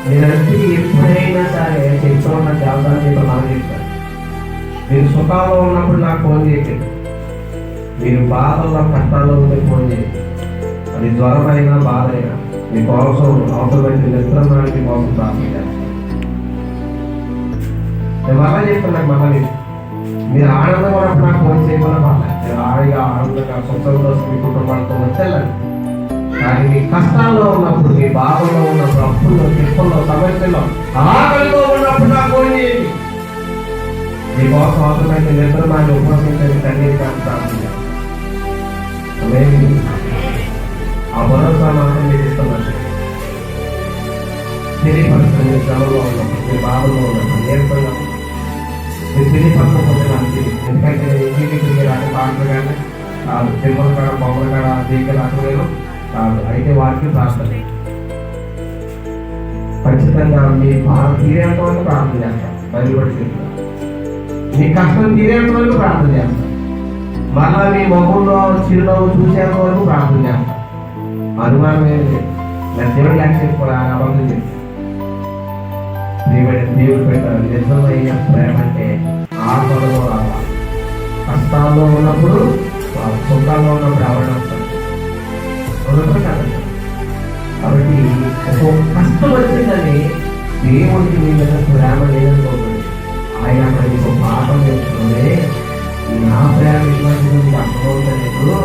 నేనంటే ఎప్పుడైనా సరే చెప్తూ ఉన్న జాబితాలు చెప్పి మనం చెప్తాను. మీరు సుఖంలో ఉన్నప్పుడు నాకు ఫోన్ చేయకండి, మీరు బాధల్లో కష్టాల్లో ఉంటే ఫోన్ చేయండి. అది జ్వరమైనా బాధ అయినా మీ కోసం అవసరమైన నిద్రనానికి కోసం ప్రార్థన చేస్తాను. నేను మళ్ళా చెప్తున్నాను, మళ్ళీ మీరు ఆనందంగా ఉన్నప్పుడు నాకు ఫోన్ చేయకుండా పర్లేదు, మీరు హాయిగా ఆనందంగా సుఖంలో మీ కుటుంబాలతో వచ్చేళ్ళండి. కానీ మీ కష్టాల్లో ఉన్నప్పుడు, మీ బాధల్లో ఉన్నప్పుడు, అప్పుల్లో తిప్పల్లో సమస్యల్లో ఆకలిలో ఉన్నప్పుడు నాకు ఫోన్ చేయండి. మీకోసం అవసరమైన నిద్రనాన్ని ఉపవాసించని కన్నీరు కానీ ప్రార్థన చేస్తాను. ఆ భరోసా మాత్రం మీరు ఇస్తున్నాను. తెలియపరచండి, మీ శ్రమలో ఉన్నప్పుడు, మీ బాధలో ఉన్నప్పుడు, నీరసంగా మీరు తెలియపరచకపోతే నాకు తెలియదు. ఎందుకంటే ఇంటికి తిరిగి రాక పాటలు కానీ కాదు, తిరుమల కాడ బొమ్మల కాడ దీనికి రాకలేదు కాదు. అయితే వారికి ప్రార్థన ఖచ్చితంగా మీ బాధ తీరేంత వరకు ప్రార్థన చేస్తాం. బయలుపడి మీ కష్టం తీరేంత వరకు ప్రార్థన చేస్తాం. మళ్ళా మీ మొహంలో చిరునవ్వు చూసేంత వరకు ప్రార్థన చేస్తాం. అనుమానం ఏం లేదు. నా దేవుడు యాక్సెప్ట్ కూడా అబద్ధం చేస్తాం. దేవుడు పెట్టారు. నిజమైన ప్రేమ అంటే ఆపదలో రావాలి, కష్టాల్లో ఉన్నప్పుడు, సుఖాల్లో ఉన్నప్పుడు ఎవరైనా వస్తారు కాదండి. కాబట్టి ఒక కష్టం వచ్చిందని దేవుడికి మీ మీద ప్రేమ లేదనుకోకండి. ఆయన అక్కడ మీకు పాఠం నేర్చుకుంటే నా ప్రేమ ఇటువంటి అర్థమవుతాను.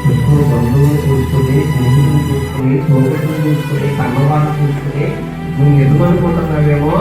చుట్టూ బంధువులు చూసుకుని, స్నేహితులు చూసుకుని, తోటలు చూసుకుని, కన్నవాళ్ళు చూసుకుని నువ్వు ఎదుగునుకుంటున్నావేమో